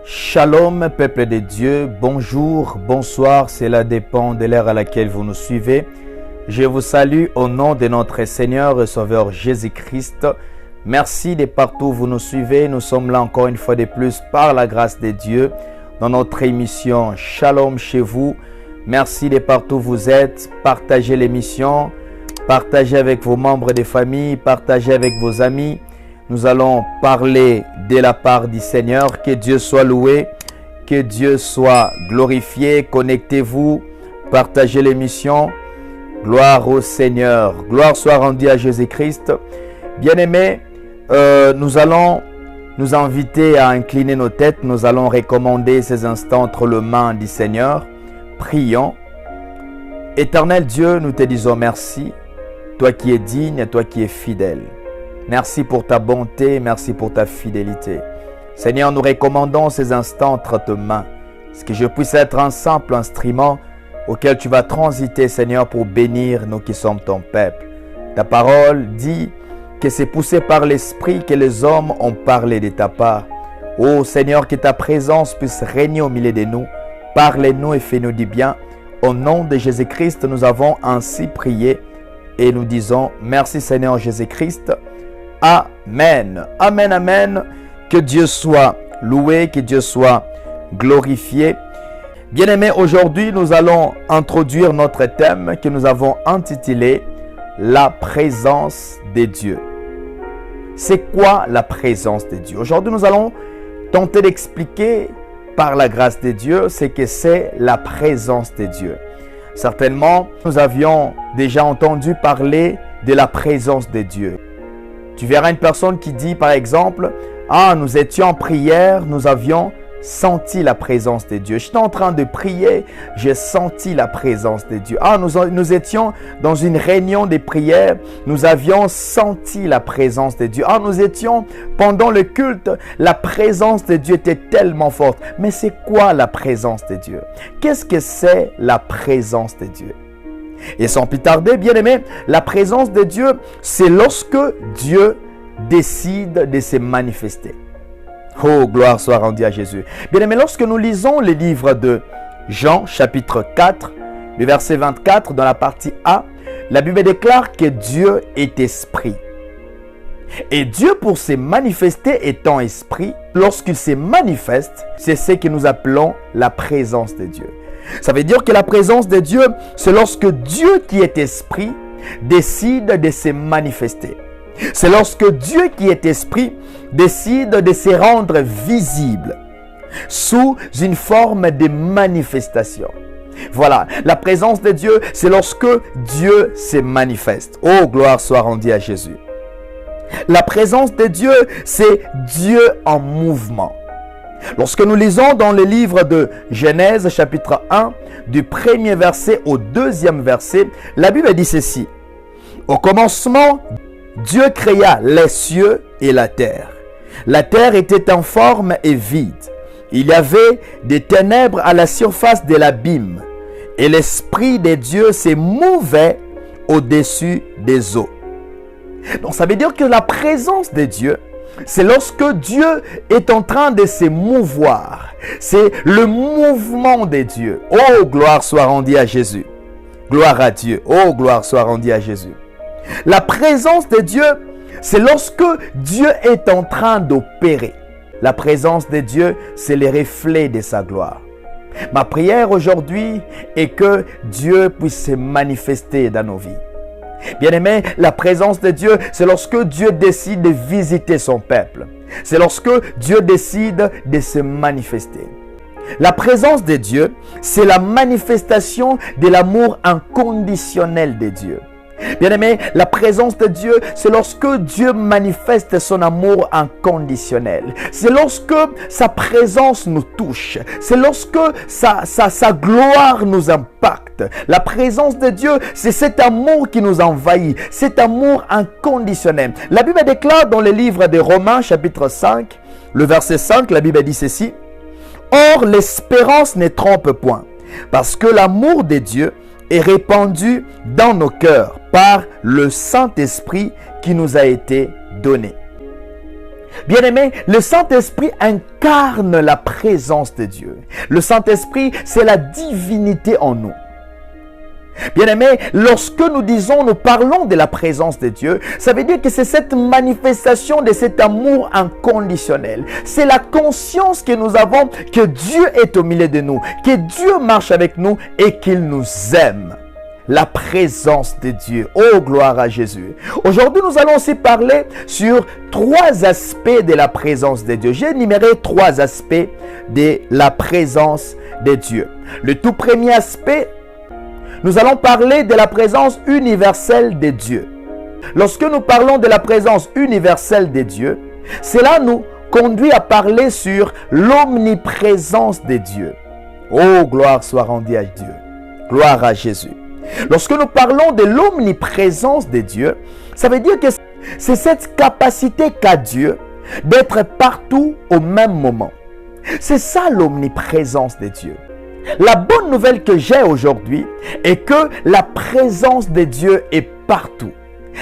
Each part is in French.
Shalom, peuple de Dieu, bonjour, bonsoir, cela dépend de l'heure à laquelle vous nous suivez. Je vous salue au nom de notre Seigneur et Sauveur Jésus-Christ. Merci de partout où vous nous suivez. Nous sommes là encore une fois de plus par la grâce de Dieu dans notre émission Shalom chez vous. Merci de partout où vous êtes. Partagez l'émission, partagez avec vos membres de famille, partagez avec vos amis. Nous allons parler de la part du Seigneur. Que Dieu soit loué, que Dieu soit glorifié. Connectez-vous, partagez l'émission. Gloire au Seigneur. Gloire soit rendue à Jésus-Christ. Bien-aimés, nous allons nous inviter à incliner nos têtes. Nous allons recommander ces instants entre les mains du Seigneur. Prions. Éternel Dieu, nous te disons merci. Toi qui es digne et toi qui es fidèle. Merci pour ta bonté, merci pour ta fidélité. Seigneur, nous recommandons ces instants entre tes mains. Que je puisse être un simple instrument auquel tu vas transiter, Seigneur, pour bénir nous qui sommes ton peuple. Ta parole dit que c'est poussé par l'Esprit que les hommes ont parlé de ta part. Ô Seigneur, que ta présence puisse régner au milieu de nous. Parle-nous et fais-nous du bien. Au nom de Jésus-Christ, nous avons ainsi prié et nous disons merci Seigneur Jésus-Christ. Amen. Amen, amen. Que Dieu soit loué, que Dieu soit glorifié. Bien-aimés, aujourd'hui, nous allons introduire notre thème que nous avons intitulé « La présence de Dieu ». C'est quoi la présence de Dieu? Aujourd'hui, nous allons tenter d'expliquer par la grâce de Dieu ce que c'est la présence de Dieu. Certainement, nous avions déjà entendu parler de la présence de Dieu. Tu verras une personne qui dit par exemple, « Ah, nous étions en prière, nous avions senti la présence de Dieu. J'étais en train de prier, j'ai senti la présence de Dieu. Ah, nous étions dans une réunion de prière, nous avions senti la présence de Dieu. Ah, nous étions pendant le culte, la présence de Dieu était tellement forte. » Mais c'est quoi la présence de Dieu? Qu'est-ce que c'est la présence de Dieu? Et sans plus tarder, bien aimé, la présence de Dieu, c'est lorsque Dieu décide de se manifester. Oh, gloire soit rendue à Jésus. Bien aimé, lorsque nous lisons le livre de Jean, chapitre 4, le verset 24, dans la partie A, la Bible déclare que Dieu est esprit. Et Dieu, pour se manifester étant esprit, lorsqu'il se manifeste, c'est ce que nous appelons la présence de Dieu. Ça veut dire que la présence de Dieu, c'est lorsque Dieu qui est esprit décide de se manifester. C'est lorsque Dieu qui est esprit décide de se rendre visible sous une forme de manifestation. Voilà, la présence de Dieu, c'est lorsque Dieu se manifeste. Oh, gloire soit rendue à Jésus. La présence de Dieu, c'est Dieu en mouvement. Lorsque nous lisons dans le livre de Genèse, chapitre 1, du premier verset au deuxième verset, la Bible dit ceci. Au commencement, Dieu créa les cieux et la terre. La terre était informe et vide. Il y avait des ténèbres à la surface de l'abîme, et l'Esprit de Dieu se mouvait au-dessus des eaux. Donc ça veut dire que la présence de Dieu, c'est lorsque Dieu est en train de se mouvoir. C'est le mouvement de Dieu. Oh, gloire soit rendue à Jésus. Gloire à Dieu. Oh, gloire soit rendue à Jésus. La présence de Dieu, c'est lorsque Dieu est en train d'opérer. La présence de Dieu, c'est le reflet de sa gloire. Ma prière aujourd'hui est que Dieu puisse se manifester dans nos vies. Bien-aimé, la présence de Dieu, c'est lorsque Dieu décide de visiter son peuple. C'est lorsque Dieu décide de se manifester. La présence de Dieu, c'est la manifestation de l'amour inconditionnel de Dieu. Bien-aimé, la présence de Dieu, c'est lorsque Dieu manifeste son amour inconditionnel. C'est lorsque sa présence nous touche. C'est lorsque sa gloire nous impacte. La présence de Dieu, c'est cet amour qui nous envahit. Cet amour inconditionnel. La Bible déclare dans le livre de Romains, chapitre 5, le verset 5, la Bible dit ceci. Or, l'espérance ne trompe point, parce que l'amour de Dieu est répandu dans nos cœurs par le Saint-Esprit qui nous a été donné. Bien-aimé, le Saint-Esprit incarne la présence de Dieu. Le Saint-Esprit, c'est la divinité en nous. Bien-aimé, lorsque nous parlons de la présence de Dieu, ça veut dire que c'est cette manifestation de cet amour inconditionnel. C'est la conscience que nous avons que Dieu est au milieu de nous, que Dieu marche avec nous et qu'il nous aime. La présence de Dieu. Oh, gloire à Jésus. Aujourd'hui, nous allons aussi parler sur 3 aspects de la présence de Dieu. J'ai énuméré 3 aspects de la présence de Dieu. Le tout premier aspect, nous allons parler de la présence universelle de Dieu. Lorsque nous parlons de la présence universelle de Dieu, cela nous conduit à parler sur l'omniprésence de Dieu. Oh, gloire soit rendue à Dieu. Gloire à Jésus. Lorsque nous parlons de l'omniprésence de Dieu, ça veut dire que c'est cette capacité qu'a Dieu d'être partout au même moment. C'est ça l'omniprésence de Dieu. La bonne nouvelle que j'ai aujourd'hui est que la présence de Dieu est partout.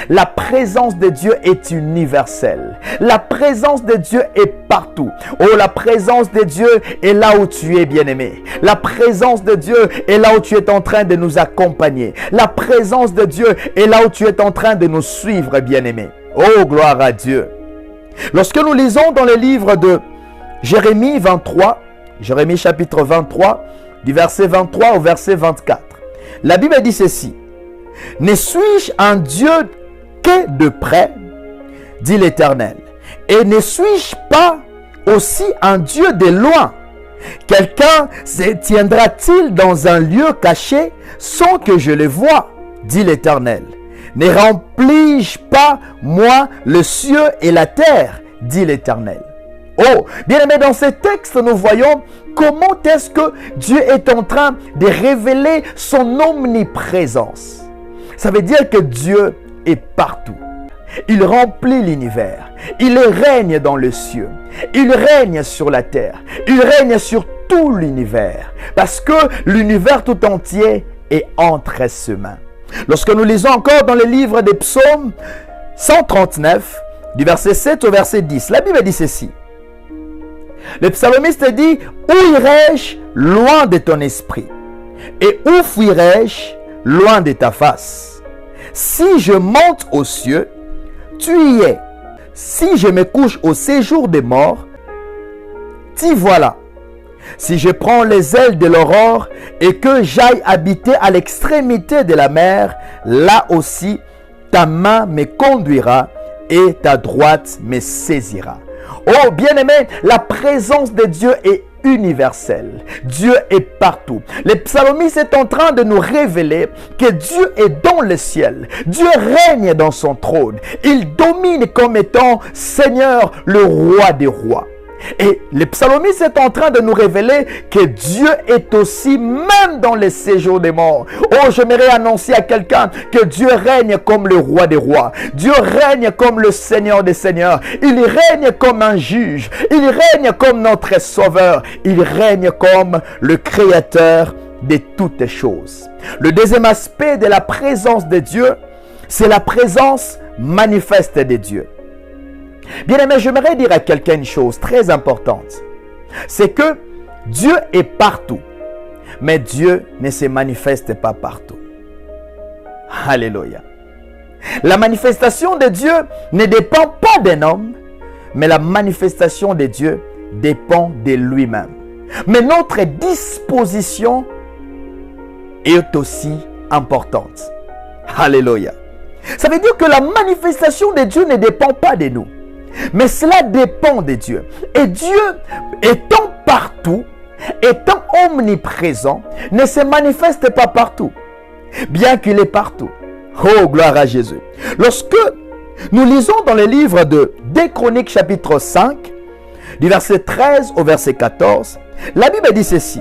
La présence de Dieu est universelle. La présence de Dieu est partout. Oh, la présence de Dieu est là où tu es, bien-aimé. La présence de Dieu est là où tu es en train de nous accompagner. La présence de Dieu est là où tu es en train de nous suivre, bien-aimé. Oh, gloire à Dieu. Lorsque nous lisons dans le livre de Jérémie 23, Jérémie chapitre 23, du verset 23 au verset 24, la Bible dit ceci. « Ne suis-je un Dieu que de près, dit l'Éternel, et ne suis-je pas aussi un Dieu de loin? Quelqu'un se tiendra-t-il dans un lieu caché sans que je le voie, dit l'Éternel? Ne remplis-je pas, moi, le ciel et la terre, dit l'Éternel. » Oh, bien aimé, dans ce texte, nous voyons comment est-ce que Dieu est en train de révéler son omniprésence. Ça veut dire que Dieu est partout. Il remplit l'univers. Il règne dans le ciel. Il règne sur la terre. Il règne sur tout l'univers. Parce que l'univers tout entier est entre ses mains. Lorsque nous lisons encore dans le livre des psaumes 139, du verset 7 au verset 10, la Bible dit ceci. Le psalmiste dit, « Où irai-je loin de ton esprit? Et où fuirai-je loin de ta face? Si je monte aux cieux, tu y es. Si je me couche au séjour des morts, t'y voilà. Si je prends les ailes de l'aurore et que j'aille habiter à l'extrémité de la mer, là aussi, ta main me conduira et ta droite me saisira. » Oh, bien-aimé, la présence de Dieu est universelle. Dieu est partout. Le psalmiste est en train de nous révéler que Dieu est dans le ciel. Dieu règne dans son trône. Il domine comme étant Seigneur, le roi des rois. Et le psalmiste est en train de nous révéler que Dieu est aussi même dans les séjours des morts. Oh, j'aimerais annoncer à quelqu'un que Dieu règne comme le roi des rois. Dieu règne comme le Seigneur des seigneurs. Il règne comme un juge. Il règne comme notre sauveur. Il règne comme le créateur de toutes choses. Le deuxième aspect de la présence de Dieu, c'est la présence manifeste de Dieu. Bien aimé, j'aimerais dire à quelqu'un une chose très importante. C'est que Dieu est partout, mais Dieu ne se manifeste pas partout. Alléluia. La manifestation de Dieu ne dépend pas d'un homme, mais la manifestation de Dieu dépend de lui-même. Mais notre disposition est aussi importante. Alléluia. Ça veut dire que la manifestation de Dieu ne dépend pas de nous. Mais cela dépend de Dieu. Et Dieu, étant partout, étant omniprésent, ne se manifeste pas partout, bien qu'il est partout. Oh, gloire à Jésus. Lorsque nous lisons dans le livre de 2 Chroniques chapitre 5, du verset 13 au verset 14, la Bible dit ceci.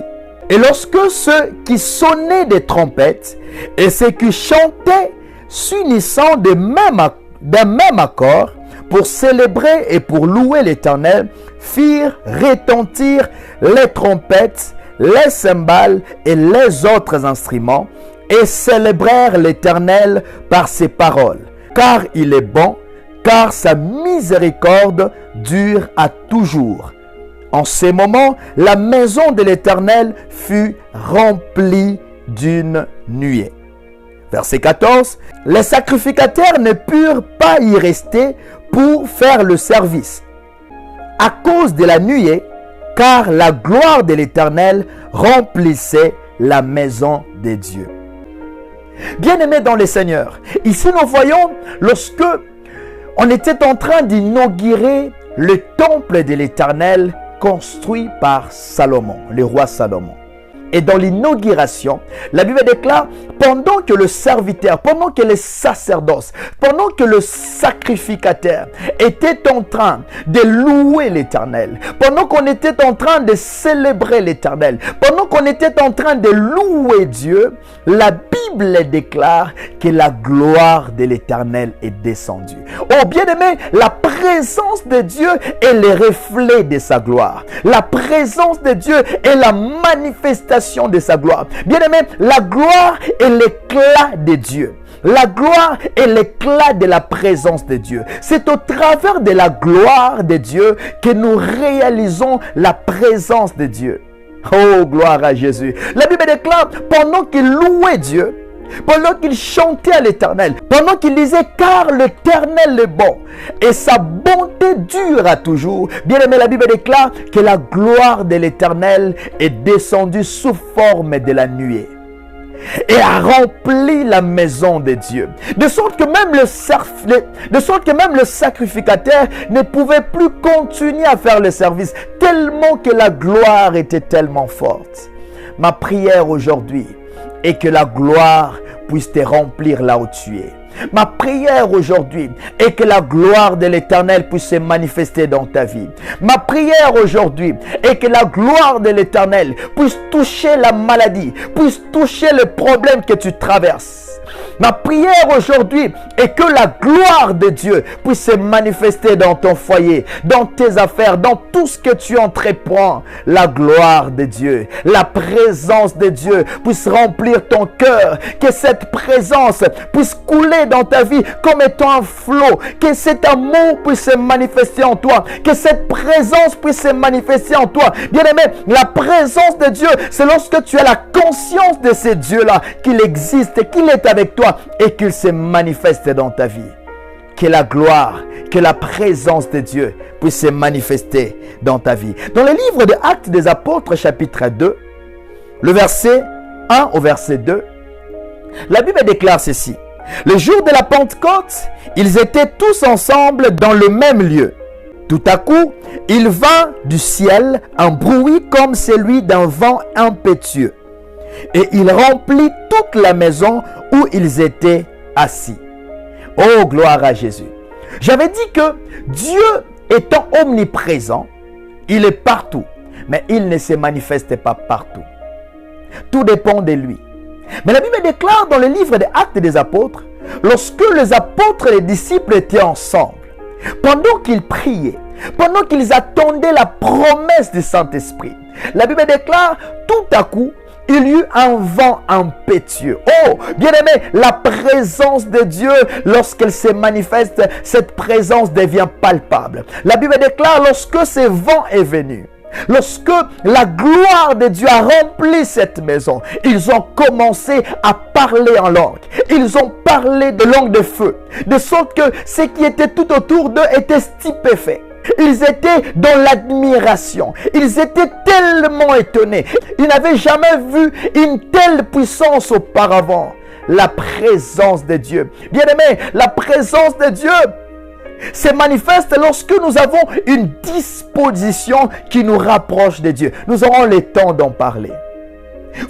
Et lorsque ceux qui sonnaient des trompettes et ceux qui chantaient s'unissant d'un même accord, pour célébrer et pour louer l'Éternel, firent retentir les trompettes, les cymbales et les autres instruments, et célébrèrent l'Éternel par ses paroles. Car il est bon, car sa miséricorde dure à toujours. En ces moments, la maison de l'Éternel fut remplie d'une nuée. Verset 14, les sacrificateurs ne purent pas y rester pour faire le service à cause de la nuée, car la gloire de l'Éternel remplissait la maison de Dieu. Bien-aimés dans le Seigneur, ici nous voyons lorsque on était en train d'inaugurer le temple de l'Éternel construit par Salomon, le roi Salomon. Et dans l'inauguration, la Bible déclare, pendant que le serviteur, pendant que les sacerdoces, pendant que le sacrificateur était en train de louer l'Éternel, pendant qu'on était en train de célébrer l'Éternel, pendant qu'on était en train de louer Dieu, la Bible déclare que la gloire de l'Éternel est descendue. Oh bien-aimé, la présence de Dieu est le reflet de sa gloire. La présence de Dieu est la manifestation de sa gloire. Bien-aimé, la gloire est l'éclat de Dieu. La gloire est l'éclat de la présence de Dieu. C'est au travers de la gloire de Dieu que nous réalisons la présence de Dieu. Oh, gloire à Jésus. La Bible déclare, pendant qu'il louait Dieu, pendant qu'il chantait à l'Éternel, pendant qu'il disait car l'Éternel est bon et sa bonté dure à toujours, bien aimé, la Bible déclare que la gloire de l'Éternel est descendue sous forme de la nuée et a rempli la maison de Dieu, de sorte que même le sacrificateur ne pouvait plus continuer à faire le service, tellement que la gloire était tellement forte. Ma prière aujourd'hui est que la gloire puisse te remplir là où tu es. Ma prière aujourd'hui est que la gloire de l'Éternel puisse se manifester dans ta vie. Ma prière aujourd'hui est que la gloire de l'Éternel puisse toucher la maladie, puisse toucher le problème que tu traverses. Ma prière aujourd'hui est que la gloire de Dieu puisse se manifester dans ton foyer, dans tes affaires, dans tout ce que tu entreprends. La gloire de Dieu, la présence de Dieu puisse remplir ton cœur. Que cette présence puisse couler dans ta vie comme étant un flot. Que cet amour puisse se manifester en toi. Que cette présence puisse se manifester en toi. Bien-aimé, la présence de Dieu, c'est lorsque tu as la conscience de ce Dieu-là, qu'il existe, qu'il est avec toi et qu'il se manifeste dans ta vie. Que la gloire, que la présence de Dieu puisse se manifester dans ta vie. Dans le livre de Actes des Apôtres, chapitre 2, le verset 1 au verset 2, la Bible déclare ceci. Le jour de la Pentecôte, ils étaient tous ensemble dans le même lieu. Tout à coup, il vint du ciel un bruit comme celui d'un vent impétueux. Et il remplit toute la maison où ils étaient assis. Oh, gloire à Jésus. J'avais dit que Dieu étant omniprésent, il est partout, mais il ne se manifeste pas partout. Tout dépend de lui. Mais la Bible déclare dans le livre des Actes des Apôtres, lorsque les apôtres et les disciples étaient ensemble, pendant qu'ils priaient, pendant qu'ils attendaient la promesse du Saint-Esprit, la Bible déclare tout à coup, il y eut un vent impétueux. Oh, bien-aimé, la présence de Dieu, lorsqu'elle se manifeste, cette présence devient palpable. La Bible déclare, lorsque ce vent est venu, lorsque la gloire de Dieu a rempli cette maison, ils ont commencé à parler en langue. Ils ont parlé de langue de feu, de sorte que ce qui était tout autour d'eux était stupéfait. Ils étaient dans l'admiration. Ils étaient tellement étonnés. Ils n'avaient jamais vu une telle puissance auparavant. La présence de Dieu. Bien-aimé, la présence de Dieu se manifeste lorsque nous avons une disposition qui nous rapproche de Dieu. Nous aurons le temps d'en parler.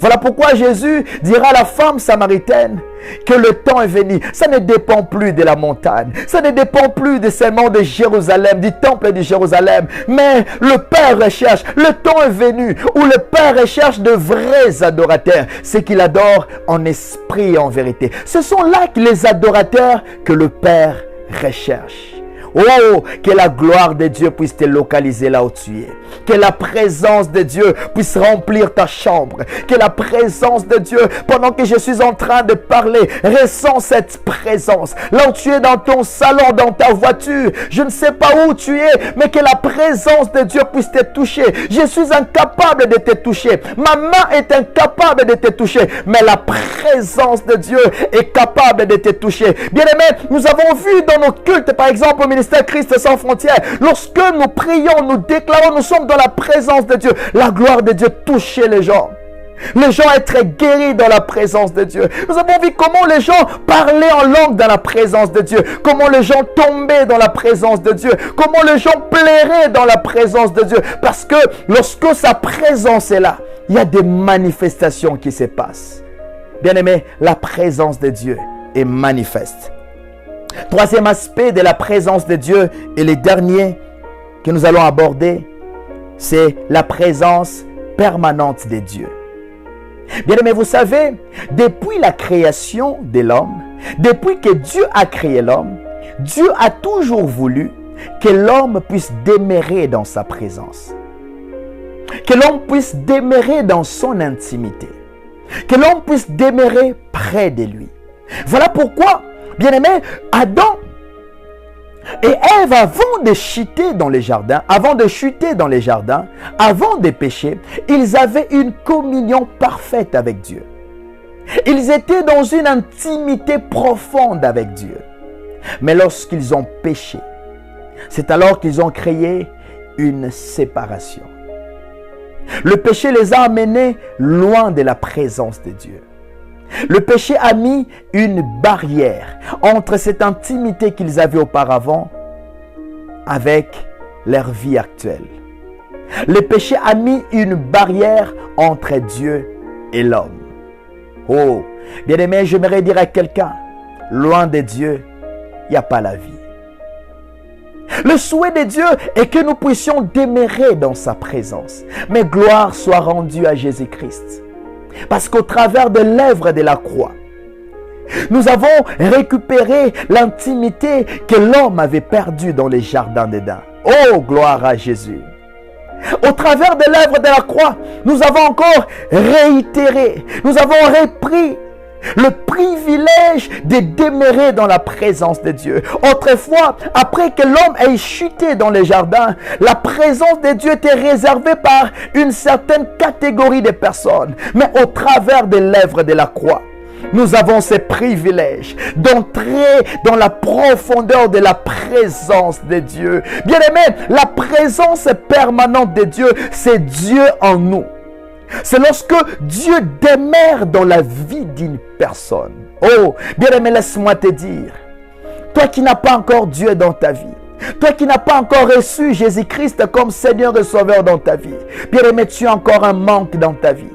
Voilà pourquoi Jésus dira à la femme samaritaine que le temps est venu. Ça ne dépend plus de la montagne. Ça ne dépend plus seulement de Jérusalem, du temple de Jérusalem. Mais le Père recherche. Le temps est venu où le Père recherche de vrais adorateurs. Ceux qui l'adorent en esprit et en vérité. Ce sont là les adorateurs que le Père recherche. Oh, que la gloire de Dieu puisse te localiser là où tu es. Que la présence de Dieu puisse remplir ta chambre. Que la présence de Dieu, pendant que je suis en train de parler, ressens cette présence. Là où tu es dans ton salon, dans ta voiture, je ne sais pas où tu es, mais que la présence de Dieu puisse te toucher. Je suis incapable de te toucher. Ma main est incapable de te toucher, mais la présence de Dieu est capable de te toucher. Bien-aimés, nous avons vu dans nos cultes, par exemple au ministère Christ sans frontières, lorsque nous prions, nous déclarons, nous sommes dans la présence de Dieu. La gloire de Dieu touchait les gens. Les gens étaient guéris dans la présence de Dieu. Nous avons vu comment les gens parlaient en langue dans la présence de Dieu. Comment les gens tombaient dans la présence de Dieu. Comment les gens plairaient dans la présence de Dieu. Parce que lorsque sa présence est là, il y a des manifestations qui se passent. Bien-aimés, la présence de Dieu est manifeste. Troisième aspect de la présence de Dieu et le dernier que nous allons aborder, c'est la présence permanente de Dieu. Bien aimé, vous savez, depuis la création de l'homme, depuis que Dieu a créé l'homme, Dieu a toujours voulu que l'homme puisse demeurer dans sa présence. Que l'homme puisse demeurer dans son intimité. Que l'homme puisse demeurer près de lui. Voilà pourquoi, bien aimé, Adam et Ève, avant de chuter dans les jardins, avant de pécher, ils avaient une communion parfaite avec Dieu. Ils étaient dans une intimité profonde avec Dieu. Mais lorsqu'ils ont péché, c'est alors qu'ils ont créé une séparation. Le péché les a amenés loin de la présence de Dieu. Le péché a mis une barrière entre cette intimité qu'ils avaient auparavant avec leur vie actuelle. Le péché a mis une barrière entre Dieu et l'homme. Oh, bien-aimé, j'aimerais dire à quelqu'un, loin de Dieu, il n'y a pas la vie. Le souhait de Dieu est que nous puissions demeurer dans sa présence. Mais gloire soit rendue à Jésus-Christ. Parce qu'au travers de l'œuvre de la croix, nous avons récupéré l'intimité que l'homme avait perdue dans les jardins d'Éden. Oh, gloire à Jésus! Au travers de l'œuvre de la croix, nous avons encore réitéré, nous avons repris le privilège de demeurer dans la présence de Dieu. Autrefois, après que l'homme ait chuté dans les jardins, la présence de Dieu était réservée par une certaine catégorie de personnes. Mais au travers de l'œuvre de la croix, nous avons ce privilège d'entrer dans la profondeur de la présence de Dieu. Bien-aimé, la présence permanente de Dieu, c'est Dieu en nous. C'est lorsque Dieu demeure dans la vie d'une personne. Oh, bien-aimé, laisse-moi te dire, toi qui n'as pas encore Dieu dans ta vie, toi qui n'as pas encore reçu Jésus-Christ comme Seigneur et Sauveur dans ta vie, bien-aimé, tu as encore un manque dans ta vie.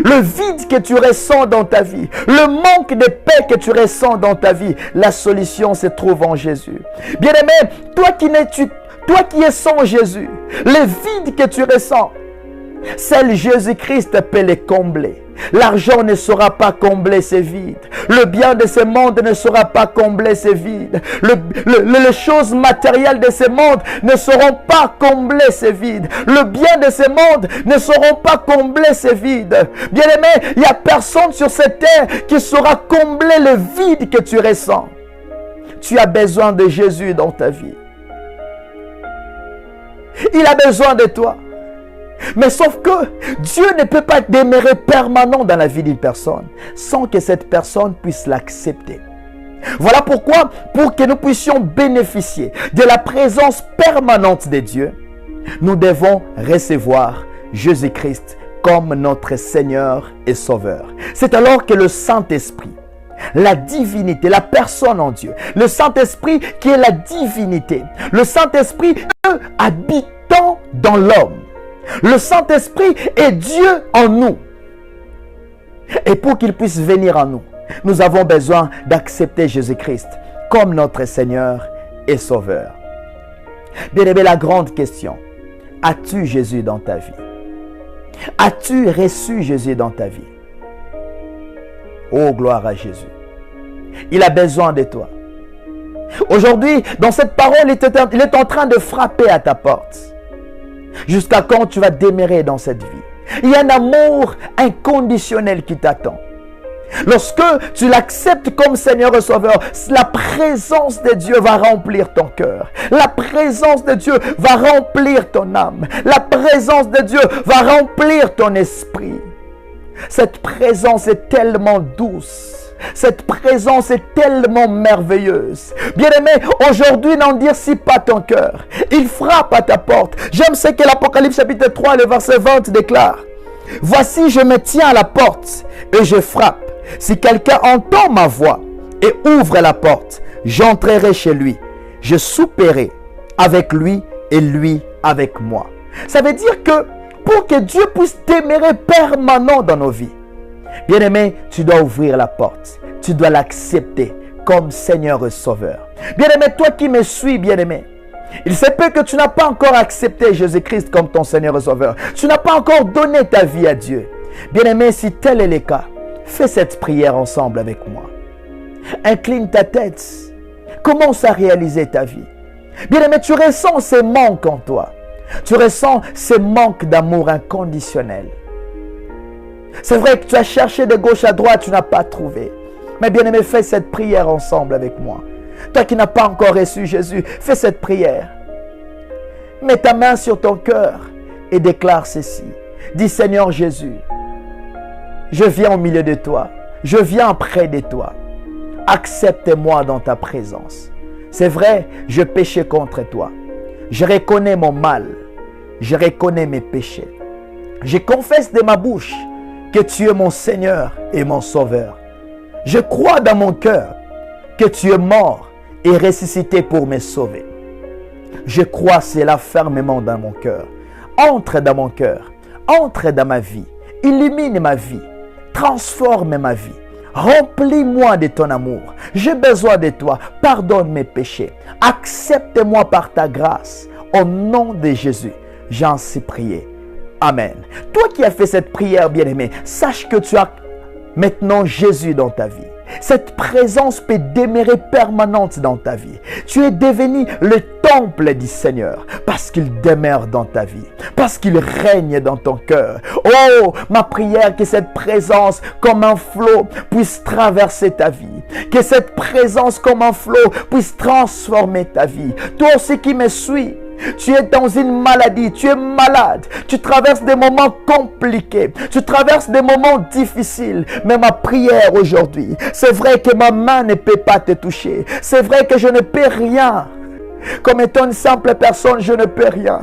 Le vide que tu ressens dans ta vie, le manque de paix que tu ressens dans ta vie, la solution se trouve en Jésus. Bien-aimé, toi qui es sans Jésus, le vide que tu ressens, seul Jésus-Christ peut les combler. L'argent ne saura pas combler ces vides. Le bien de ce monde ne saura pas combler ces vides. Les choses matérielles de ce monde ne sauront pas combler ces vides. Le bien de ce monde ne sauront pas combler ces vides. Bien-aimé, il n'y a personne sur cette terre qui saura combler le vide que tu ressens. Tu as besoin de Jésus dans ta vie. Il a besoin de toi. Mais sauf que Dieu ne peut pas demeurer permanent dans la vie d'une personne sans que cette personne puisse l'accepter. Voilà pourquoi, pour que nous puissions bénéficier de la présence permanente de Dieu, nous devons recevoir Jésus-Christ comme notre Seigneur et Sauveur. C'est alors que le Saint-Esprit, la divinité, la personne en Dieu, le Saint-Esprit qui est la divinité, le Saint-Esprit habitant dans l'homme, le Saint-Esprit est Dieu en nous. Et pour qu'il puisse venir en nous, nous avons besoin d'accepter Jésus-Christ comme notre Seigneur et Sauveur. Bien-aimé, la grande question, as-tu Jésus dans ta vie? As-tu reçu Jésus dans ta vie? Oh, gloire à Jésus. Il a besoin de toi. Aujourd'hui, dans cette parole, il est en train de frapper à ta porte. Jusqu'à quand tu vas demeurer dans cette vie? Il y a un amour inconditionnel qui t'attend. Lorsque tu l'acceptes comme Seigneur et Sauveur, la présence de Dieu va remplir ton cœur. La présence de Dieu va remplir ton âme. La présence de Dieu va remplir ton esprit. Cette présence est tellement douce. Cette présence est tellement merveilleuse. Bien-aimé, aujourd'hui, n'endurcis pas ton cœur. Il frappe à ta porte. J'aime ce que l'Apocalypse chapitre 3, le verset 20 déclare. Voici, je me tiens à la porte et je frappe. Si quelqu'un entend ma voix et ouvre la porte, j'entrerai chez lui. Je souperai avec lui et lui avec moi. Ça veut dire que pour que Dieu puisse demeurer permanent dans nos vies, bien-aimé, tu dois ouvrir la porte. Tu dois l'accepter comme Seigneur et Sauveur. Bien-aimé, toi qui me suis, bien-aimé, il se peut que tu n'as pas encore accepté Jésus-Christ comme ton Seigneur et Sauveur. Tu n'as pas encore donné ta vie à Dieu. Bien-aimé, si tel est le cas, fais cette prière ensemble avec moi. Incline ta tête. Commence à réaliser ta vie. Bien-aimé, tu ressens ces manques en toi. Tu ressens ces manques d'amour inconditionnel. C'est vrai que tu as cherché de gauche à droite, tu n'as pas trouvé. Mais bien-aimé, fais cette prière ensemble avec moi. Toi qui n'as pas encore reçu Jésus, fais cette prière. Mets ta main sur ton cœur et déclare ceci. Dis Seigneur Jésus, je viens au milieu de toi. Je viens près de toi. Accepte-moi dans ta présence. C'est vrai, je péchais contre toi. Je reconnais mon mal. Je reconnais mes péchés. Je confesse de ma bouche que tu es mon Seigneur et mon Sauveur. Je crois dans mon cœur que tu es mort et ressuscité pour me sauver. Je crois cela fermement dans mon cœur. Entre dans mon cœur. Entre dans ma vie. Illumine ma vie. Transforme ma vie. Remplis-moi de ton amour. J'ai besoin de toi. Pardonne mes péchés. Accepte-moi par ta grâce. Au nom de Jésus, j'en suis prié. Amen. Toi qui as fait cette prière, bien-aimé, sache que tu as maintenant Jésus dans ta vie. Cette présence peut demeurer permanente dans ta vie. Tu es devenu le temple du Seigneur parce qu'il demeure dans ta vie, parce qu'il règne dans ton cœur. Oh, ma prière, que cette présence comme un flot puisse traverser ta vie. Que cette présence comme un flot puisse transformer ta vie. Toi aussi qui me suis, tu es dans une maladie, tu es malade, tu traverses des moments compliqués, tu traverses des moments difficiles. Mais ma prière aujourd'hui, c'est vrai que ma main ne peut pas te toucher. C'est vrai que je ne peux rien. Comme étant une simple personne, je ne peux rien.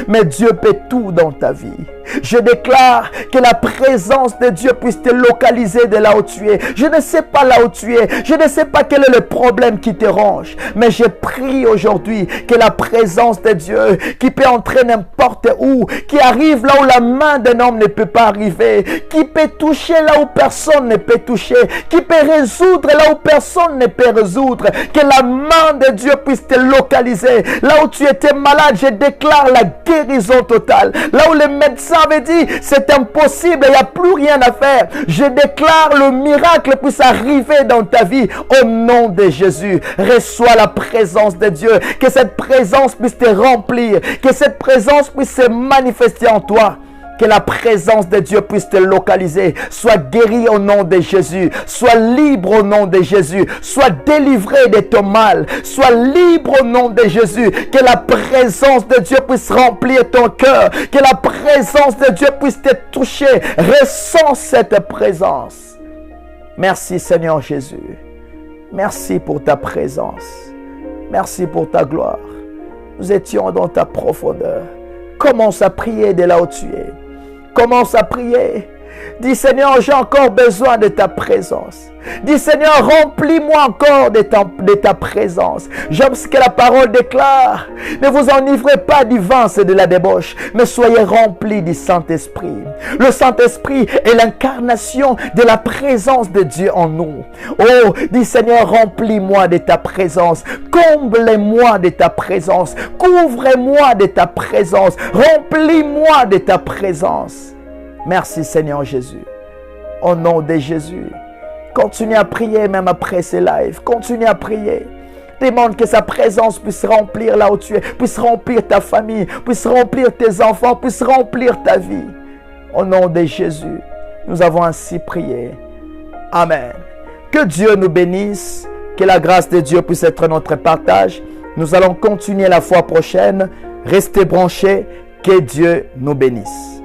Mais Dieu peut tout dans ta vie. Je déclare que la présence de Dieu puisse te localiser de là où tu es. Je ne sais pas là où tu es. Je ne sais pas quel est le problème qui te ronge. Mais je prie aujourd'hui que la présence de Dieu, qui peut entrer n'importe où, qui arrive là où la main d'un homme ne peut pas arriver, qui peut toucher là où personne ne peut toucher, qui peut résoudre là où personne ne peut résoudre, que la main de Dieu puisse te localiser. Là où tu étais malade, je déclare la guérison totale. Là où les médecins avaient dit c'est impossible, il n'y a plus rien à faire, je déclare le miracle puisse arriver dans ta vie au nom de Jésus. Reçois la présence de Dieu, que cette présence puisse te remplir, que cette présence puisse se manifester en toi. Que la présence de Dieu puisse te localiser. Sois guéri au nom de Jésus. Sois libre au nom de Jésus. Sois délivré de ton mal. Sois libre au nom de Jésus. Que la présence de Dieu puisse remplir ton cœur. Que la présence de Dieu puisse te toucher. Ressens cette présence. Merci Seigneur Jésus. Merci pour ta présence. Merci pour ta gloire. Nous étions dans ta profondeur. Commence à prier de là où tu es. Commence à prier. Dis Seigneur, j'ai encore besoin de ta présence. Dis Seigneur, remplis-moi encore de ta présence. J'aime ce que la parole déclare. Ne vous enivrez pas du vin, c'est de la débauche, mais soyez remplis du Saint-Esprit. Le Saint-Esprit est l'incarnation de la présence de Dieu en nous. Oh, dis Seigneur, remplis-moi de ta présence. Comble-moi de ta présence. Couvre-moi de ta présence. Remplis-moi de ta présence. Merci Seigneur Jésus. Au nom de Jésus. Continue à prier même après ces lives. Continue à prier. demande que sa présence puisse remplir là où tu es, puisse remplir ta famille, puisse remplir tes enfants, puisse remplir ta vie. Au nom de Jésus, nous avons ainsi prié. Amen. Que Dieu nous bénisse, que la grâce de Dieu puisse être notre partage. Nous allons continuer la fois prochaine. Restez branchés, que Dieu nous bénisse.